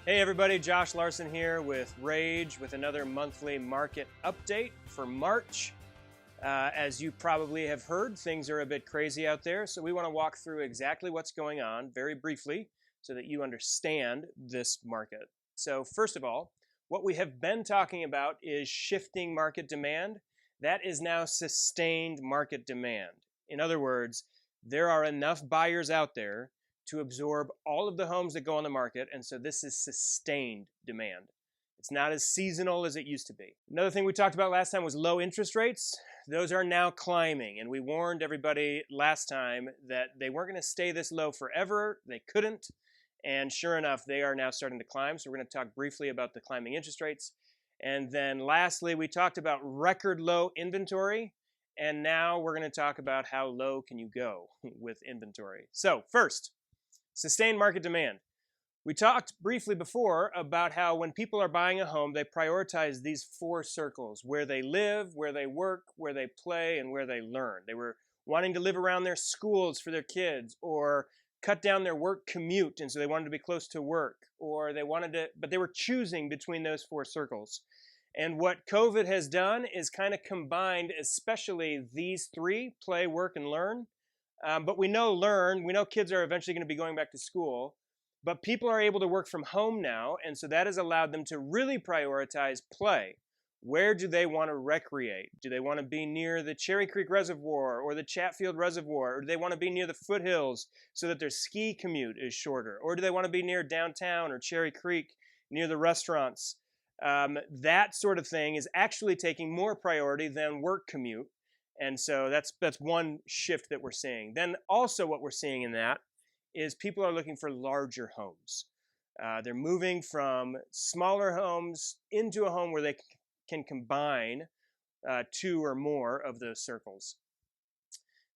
Hey everybody, Josh Larson here with Rage with another monthly market update for March. As you probably have heard, things are a bit crazy out there, so we want to walk through exactly what's going on very briefly so that you understand this market. So first of all, what we have been talking about is shifting market demand. That is now sustained market demand. In other words, there are enough buyers out there to absorb all of the homes that go on the market, and so this is sustained demand. It's not as seasonal as it used to be. Another thing we talked about last time was low interest rates. Those are now climbing, and we warned everybody last time that they weren't going to stay this low forever. They couldn't, and sure enough, they are now starting to climb. So we're going to talk briefly about the climbing interest rates. And then lastly, we talked about record low inventory, and now we're going to talk about how low can you go with inventory. So first, sustained market demand. We talked briefly before about how when people are buying a home, they prioritize these four circles: where they live, where they work, where they play, and where they learn. They were wanting to live around their schools for their kids, or cut down their work commute, and so they wanted to be close to work, or but they were choosing between those four circles. And what COVID has done is kind of combined, especially these three: play, work, and learn. But we know kids are eventually going to be going back to school, but people are able to work from home now, and so that has allowed them to really prioritize play. Where do they want to recreate? Do they want to be near the Cherry Creek Reservoir or the Chatfield Reservoir, or do they want to be near the foothills so that their ski commute is shorter? Or do they want to be near downtown or Cherry Creek, near the restaurants? That sort of thing is actually taking more priority than work commute. And so that's one shift that we're seeing. Then also what we're seeing in that is people are looking for larger homes. They're moving from smaller homes into a home where they can combine two or more of those circles.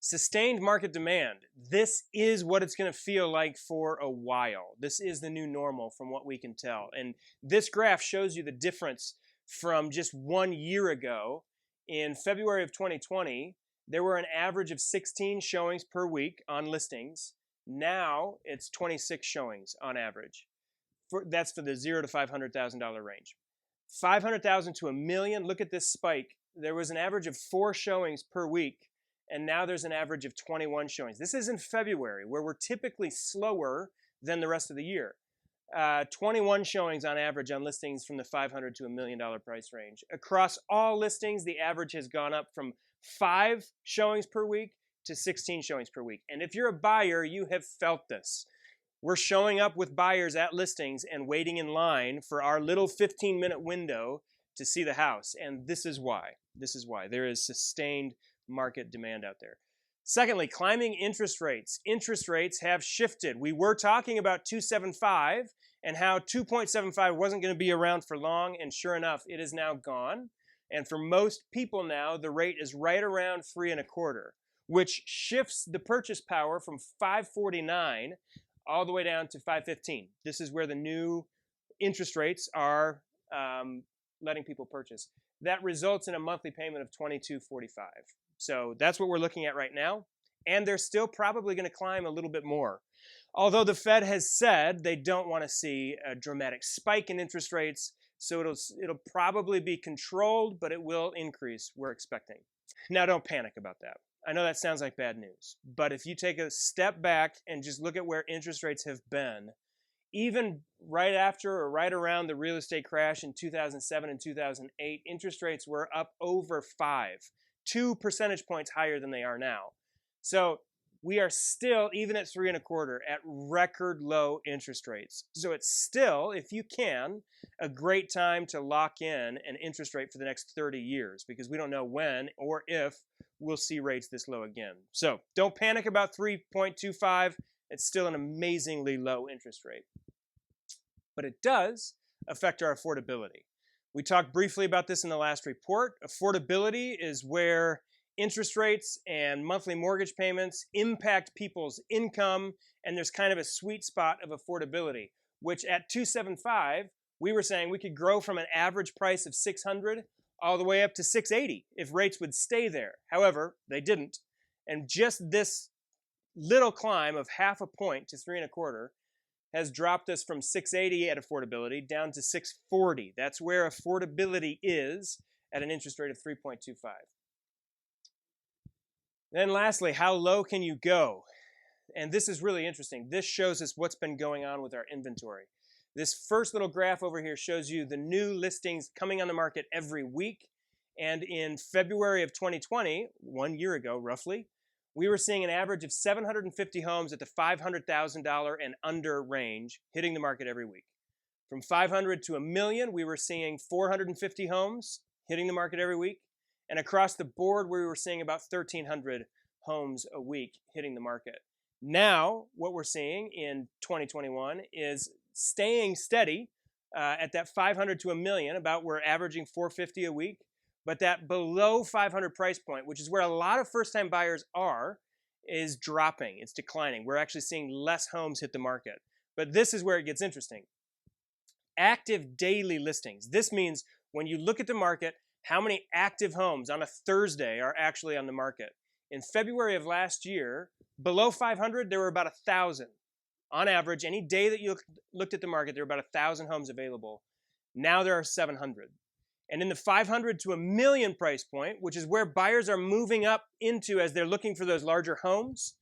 Sustained market demand. This is what it's going to feel like for a while. This is the new normal from what we can tell. And this graph shows you the difference from just 1 year ago. In February of 2020, there were an average of 16 showings per week on listings. Now it's 26 showings on average. That's for the $0 to $500,000 range. $500,000 to $1 million. Look at this spike. There was an average of 4 showings per week, and now there's an average of 21 showings. This is in February, where we're typically slower than the rest of the year. 21 showings on average on listings from the $500,000 to $1 million price range. Across all listings, the average has gone up from 5 showings per week to 16 showings per week. And if you're a buyer, you have felt this. We're showing up with buyers at listings and waiting in line for our little 15-minute window to see the house. And this is why. This is why. There is sustained market demand out there. Secondly, climbing interest rates. Interest rates have shifted. We were talking about 2.75 and how 2.75 wasn't going to be around for long, and sure enough, it is now gone. And for most people now, the rate is right around 3.25, which shifts the purchase power from 549 all the way down to 515. This is where the new interest rates are letting people purchase. That results in a monthly payment of $22.45. So that's what we're looking at right now. And they're still probably going to climb a little bit more. Although the Fed has said they don't want to see a dramatic spike in interest rates, so it'll probably be controlled, but it will increase, we're expecting. Now, don't panic about that. I know that sounds like bad news, but if you take a step back and just look at where interest rates have been, even right after or right around the real estate crash in 2007 and 2008, interest rates were up over 5, 2 percentage points higher than they are now. So we are still, even at 3.25, at record low interest rates. So it's still, if you can, a great time to lock in an interest rate for the next 30 years, because we don't know when or if we'll see rates this low again. So don't panic about 3.25. It's still an amazingly low interest rate. But it does affect our affordability. We talked briefly about this in the last report. Affordability is where interest rates and monthly mortgage payments impact people's income, and there's kind of a sweet spot of affordability, which at 275, we were saying we could grow from an average price of $600 all the way up to $680 if rates would stay there. However, they didn't. And just this little climb of half a point to 3.25 has dropped us from 680 at affordability down to 640. That's where affordability is at an interest rate of 3.25. Then lastly, how low can you go? And this is really interesting. This shows us what's been going on with our inventory. This first little graph over here shows you the new listings coming on the market every week. And in February of 2020, 1 year ago roughly, we were seeing an average of 750 homes at the $500,000 and under range hitting the market every week. From 500 to a million, we were seeing 450 homes hitting the market every week. And across the board, we were seeing about 1,300 homes a week hitting the market. Now, what we're seeing in 2021 is staying steady at that 500 to a million, about we're averaging 450 a week. But that below 500 price point, which is where a lot of first-time buyers are, is dropping. It's declining. We're actually seeing less homes hit the market. But this is where it gets interesting. Active daily listings. This means when you look at the market, how many active homes on a Thursday are actually on the market. In February of last year, below 500, there were about 1,000. On average, any day that you looked at the market, there were about 1,000 homes available. Now there are 700. And in the 500 to a million price point, which is where buyers are moving up into as they're looking for those larger homes,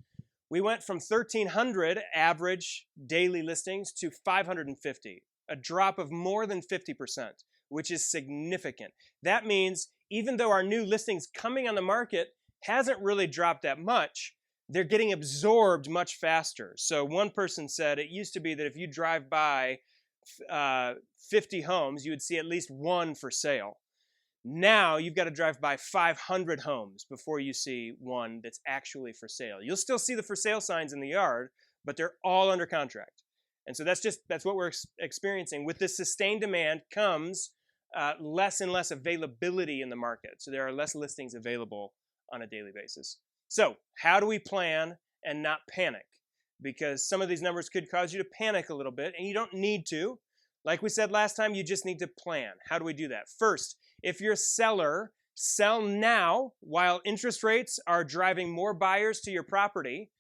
we went from 1,300 average daily listings to 550, a drop of more than 50%, which is significant. That means even though our new listings coming on the market hasn't really dropped that much, they're getting absorbed much faster. So one person said it used to be that if you drive by 50 homes, you would see at least one for sale. Now you've got to drive by 500 homes before you see one that's actually for sale. You'll still see the for sale signs in the yard, but they're all under contract. And so that's what we're experiencing. With this sustained demand comes less and less availability in the market. So there are less listings available on a daily basis. So how do we plan and not panic? Because some of these numbers could cause you to panic a little bit, and you don't need to. Like we said last time, you just need to plan. How do we do that? First, if you're a seller, sell now while interest rates are driving more buyers to your property,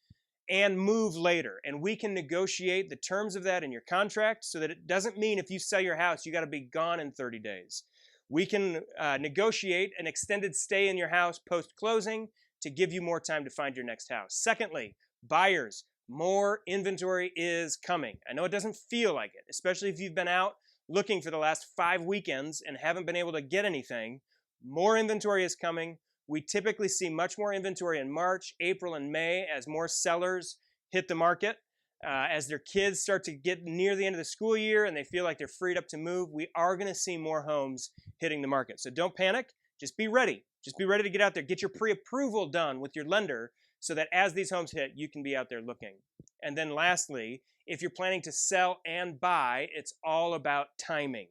and move later. And we can negotiate the terms of that in your contract so that it doesn't mean if you sell your house, you got to be gone in 30 days. We can negotiate an extended stay in your house post-closing to give you more time to find your next house. Secondly, buyers. More inventory is coming. I know it doesn't feel like it, especially if you've been out looking for the last 5 weekends and haven't been able to get anything. More inventory is coming. We typically see much more inventory in March, April, and May as more sellers hit the market. As their kids start to get near the end of the school year and they feel like they're freed up to move, we are going to see more homes hitting the market. So don't panic. Just be ready. Just be ready to get out there. Get your pre-approval done with your lender so that as these homes hit, you can be out there looking. And then lastly, if you're planning to sell and buy, it's all about timing.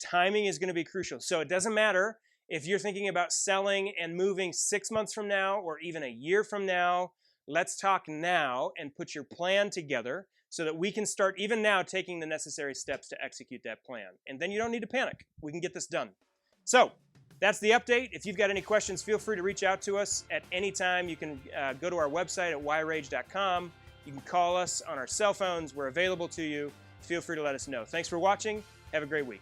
Timing is going to be crucial. So it doesn't matter if you're thinking about selling and moving 6 months from now or even a year from now. Let's talk now and put your plan together so that we can start even now taking the necessary steps to execute that plan. And then you don't need to panic. We can get this done. So that's the update. If you've got any questions, feel free to reach out to us at any time. You can go to our website at yrage.com. You can call us on our cell phones. We're available to you. Feel free to let us know. Thanks for watching. Have a great week.